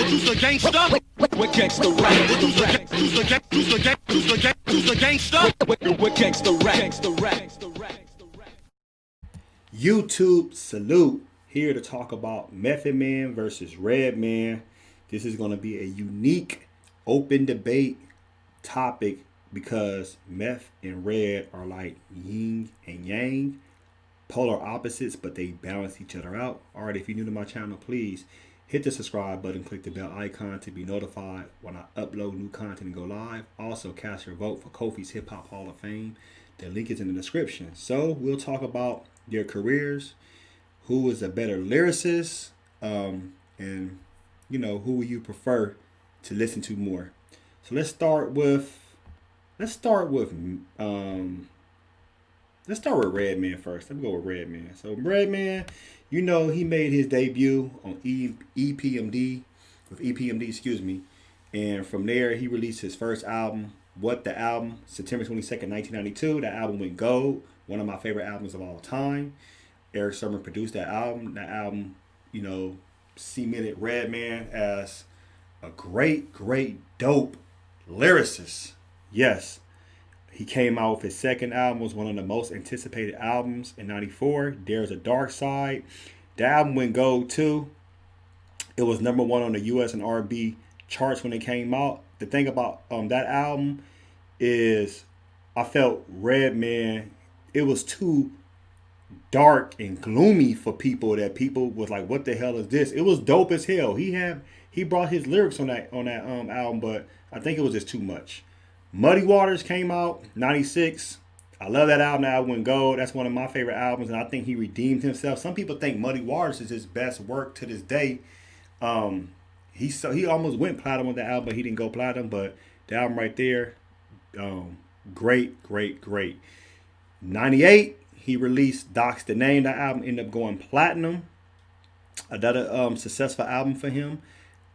Who's the gangster? We're gangster rap. Who's the gangster? Who's the gangster? We're gangster rap. YouTube salute. Here to talk about Method Man versus Redman. This is going to be a unique, open debate topic because Meth and Red are like yin and yang, polar opposites, but they balance each other out. Alright, if you're new to my channel, please hit the subscribe button, click the bell icon to be notified when I upload new content and go live. Also, cast your vote for Kofi's Hip Hop Hall of Fame. The link is in the description. So we'll talk about their careers, who is a better lyricist, and who will you prefer to listen to more. So let's start with Redman first. Let me go with Redman. So Redman, he made his debut on EPMD, and from there he released his first album, What the Album, September 22nd, 1992. That album went gold, one of my favorite albums of all time. Eric Sermon produced that album. That album, cemented Redman as a great, dope lyricist. Yes. He came out with his second album, was one of the most anticipated albums in 94. There's a Dark Side. The album went gold too. It was number one on the US and R&B charts when it came out. The thing about that album is I felt Redman, it was too dark and gloomy for people that people was like, what the hell is this? It was dope as hell. He brought his lyrics on that album, but I think it was just too much. Muddy Waters came out 96. I love that album. That album went gold. That's one of my favorite albums, and I think he redeemed himself. Some people think Muddy Waters is his best work to this day. He almost went platinum with the album, but he didn't go platinum. But the album right there, great. 98, he released Doc's the Name. That album ended up going platinum. Another successful album for him.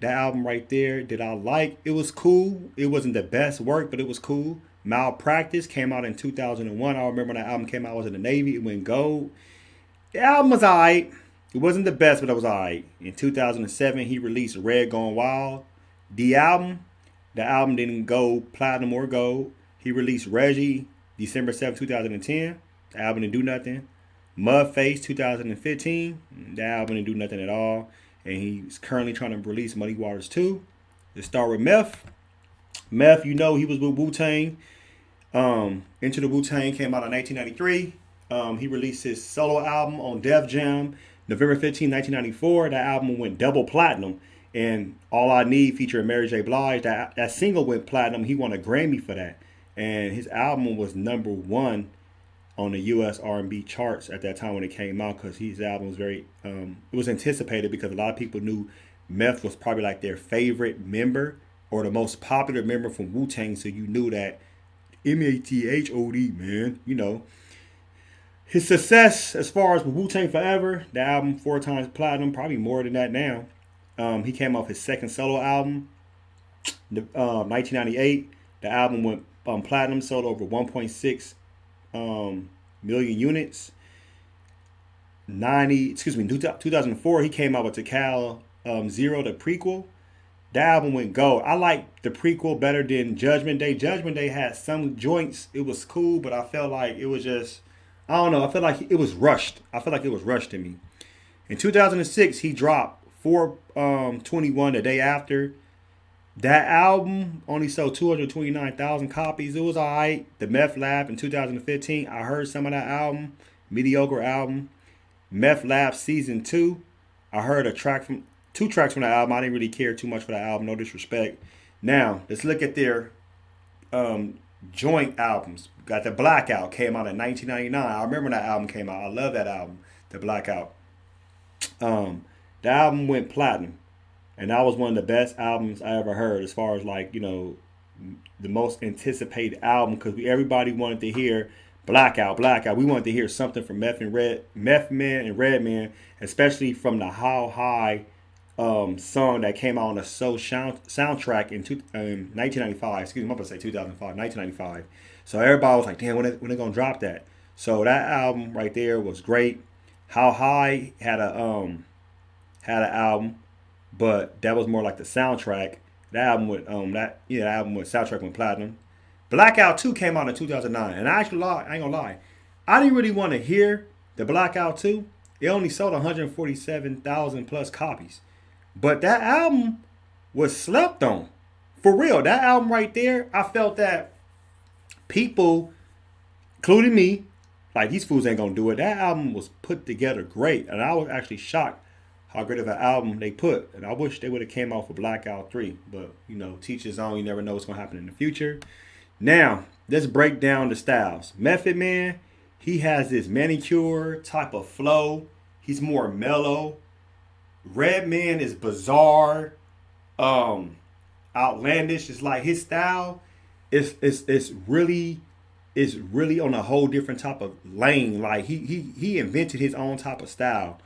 That album right there, did I like? It was cool. It wasn't the best work, but it was cool. Malpractice came out in 2001. I remember when that album came out. I was in the Navy. It went gold. The album was alright. It wasn't the best, but it was alright. In 2007, he released Red Gone Wild. The album didn't go platinum or gold. He released Reggie December 7, 2010. The album didn't do nothing. Mudface 2015. The album didn't do nothing at all. And he's currently trying to release Muddy Waters 2. Let's start with Meth. Meth, he was with Wu-Tang. Into the Wu-Tang came out in 1993. He released his solo album on Def Jam November 15, 1994. That album went double platinum. And All I Need featuring Mary J. Blige. That single went platinum. He won a Grammy for that. And his album was number one on the U.S. R&B charts at that time when it came out, because his album was very, it was anticipated because a lot of people knew Meth was probably like their favorite member or the most popular member from Wu-Tang, so you knew that M-A-T-H-O-D, man, His success as far as with Wu-Tang Forever, the album 4 times platinum, probably more than that now. He came off his second solo album, 1998. The album went platinum, sold over 1.6 million units. 2004, he came out with Tecal Zero, the prequel. The album went gold. I like the prequel better than Judgment Day. Judgment Day had some joints. It was cool, but I felt like it was just, I don't know. I felt like it was rushed. To me. In 2006, he dropped 421 the day after. That album only sold 229,000 copies. It was alright. The Meth Lab in 2015. I heard some of that album. Mediocre album. Meth Lab Season 2. I heard two tracks from that album. I didn't really care too much for that album. No disrespect. Now, let's look at their joint albums. Got the Blackout. Came out in 1999. I remember that album came out. I love that album. The Blackout. The album went platinum. And that was one of the best albums I ever heard, as far as the most anticipated album, because everybody wanted to hear Blackout. We wanted to hear something from Meth Man and Redman, especially from the How High song that came out on the Soul soundtrack in 1995. Excuse me, I'm going to say 2005, 1995. So everybody was like, damn, when they going to drop that? So that album right there was great. How High had an album. but that was more like the soundtrack. The album with the album with soundtrack went platinum. Blackout 2 came out in 2009, and I ain't gonna lie, I didn't really want to hear the Blackout 2. It only sold 147,000 plus copies, but that album was slept on. For real, that album right there, I felt that people, including me, like these fools ain't gonna do it. That album was put together great, and I was actually shocked how great of an album they put. And I wish they would have came out for Blackout 3, but teach his own. You never know what's gonna happen in the future. Now let's break down the styles. Method Man, he has this manicure type of flow. He's more mellow. Redman is bizarre, outlandish. It's like his style is really on a whole different type of lane. Like he invented his own type of style.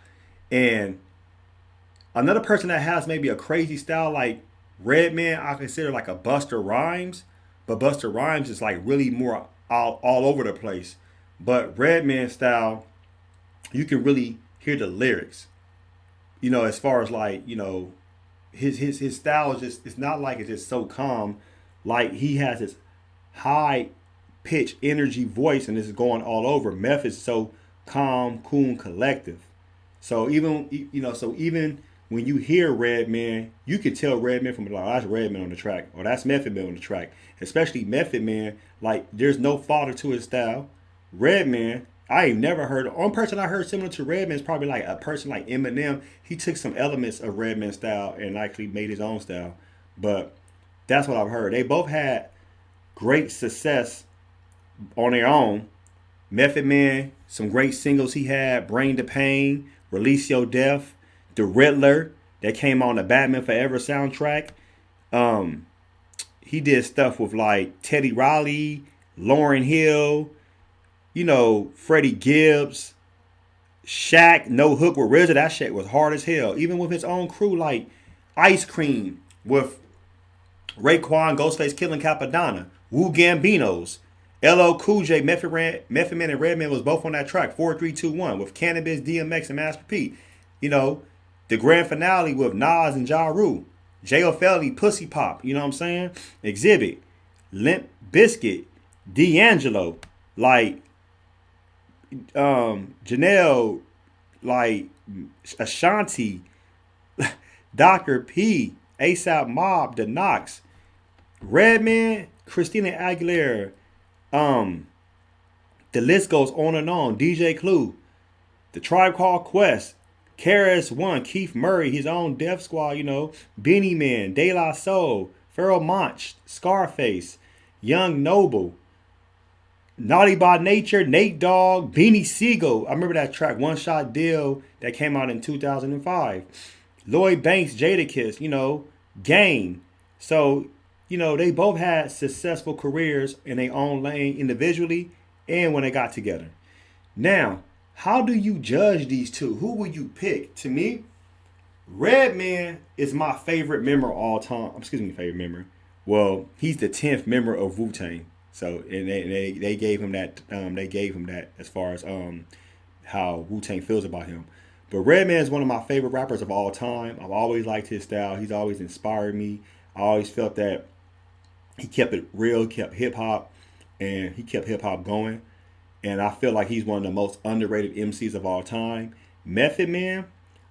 And another person that has maybe a crazy style like Redman, I consider like a Busta Rhymes, but Busta Rhymes is like really more all over the place. But Redman style, you can really hear the lyrics. As far as like his style is just, it's not like it's just so calm. Like he has this high pitch energy voice, and this is going all over. Meth is so calm, cool, and collective. So even when you hear Redman, you can tell Redman from like, oh, that's Redman on the track, or that's Method Man on the track. Especially Method Man, like there's no father to his style. Redman, I ain't never heard. The only person I heard similar to Redman is probably like a person like Eminem. He took some elements of Redman's style and actually made his own style. But that's what I've heard. They both had great success on their own. Method Man, some great singles he had: Brain to Pain, Release Your Death, The Riddler, that came on the Batman Forever soundtrack. He did stuff with like Teddy Riley, Lauryn Hill, Freddie Gibbs, Shaq, No Hook with RZA. That shit was hard as hell. Even with his own crew like Ice Cream with Raekwon, Ghostface Killing Capadonna, Wu Gambinos, LL Cool J, Method Man, and Redman was both on that track, 4321, with Cannabis, DMX, and Master P. The grand finale with Nas and Ja Rule, J.O.F.L.E., Pussy Pop, you know what I'm saying? Exhibit, Limp Bizkit, D'Angelo, like Janelle, like Ashanti, Dr. P, ASAP Mob, The Knox, Redman, Christina Aguilera, the list goes on and on. DJ Clue, The Tribe Called Quest, KRS-One, Keith Murray, his own Def Squad, Beanie Man, De La Soul, Pharoah Monch, Scarface, Young Noble, Naughty by Nature, Nate Dogg, Beanie Siegel. I remember that track, One Shot Deal, that came out in 2005. Lloyd Banks, Jadakiss, Game. So, they both had successful careers in their own lane individually and when they got together. Now, how do you judge these two? Who will you pick? To me, Redman is my favorite member of all time. Favorite member. Well, he's the 10th member of Wu-Tang. So, and they gave him that. They gave him that as far as how Wu-Tang feels about him. But Redman is one of my favorite rappers of all time. I've always liked his style. He's always inspired me. I always felt that he kept it real, kept hip hop, and he kept hip hop going. And I feel like he's one of the most underrated MCs of all time. Method Man,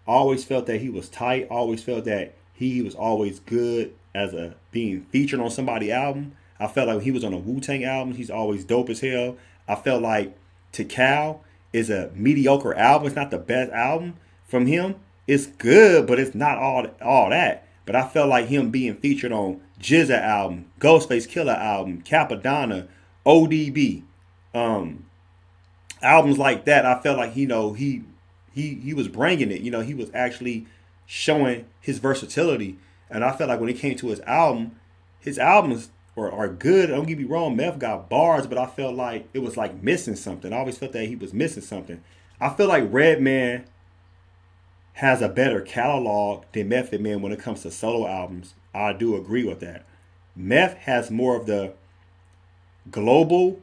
I always felt that he was tight. I always felt that he was always good as a being featured on somebody's album. I felt like when he was on a Wu-Tang album, he's always dope as hell. I felt like To Cal is a mediocre album. It's not the best album from him. It's good, but it's not all that. But I felt like him being featured on GZA album, Ghostface Killer album, Capadonna, ODB, albums like that. I felt like he was bringing it. He was actually showing his versatility. And I felt like when it came to his albums are good. Don't get me wrong, Meth got bars, but I felt like it was like missing something. I always felt that he was missing something. I feel like Redman has a better catalog than Method Man when it comes to solo albums. I do agree with that. Meth has more of the global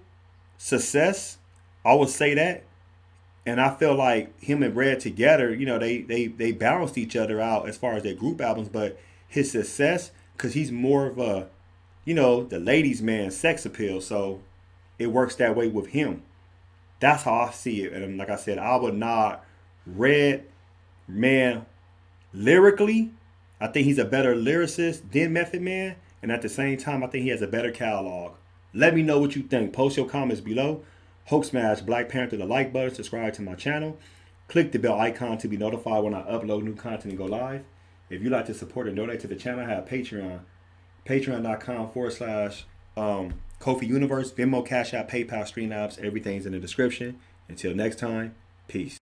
success. I would say that. And I feel like him and Red together, you know, they balanced each other out as far as their group albums. But his success, because he's more of a, you know, the ladies' man, sex appeal. So it works that way with him. That's how I see it. And like I said, I would nod Red Man lyrically. I think he's a better lyricist than Method Man. And at the same time, I think he has a better catalog. Let me know what you think. Post your comments below. Hope smash Black Panther the like button. Subscribe to my channel. Click the bell icon to be notified when I upload new content and go live. If you'd like to support and donate to the channel, I have Patreon. Patreon.com/Kofi Universe, Venmo, Cash App, PayPal, Stream Apps. Everything's in the description. Until next time, peace.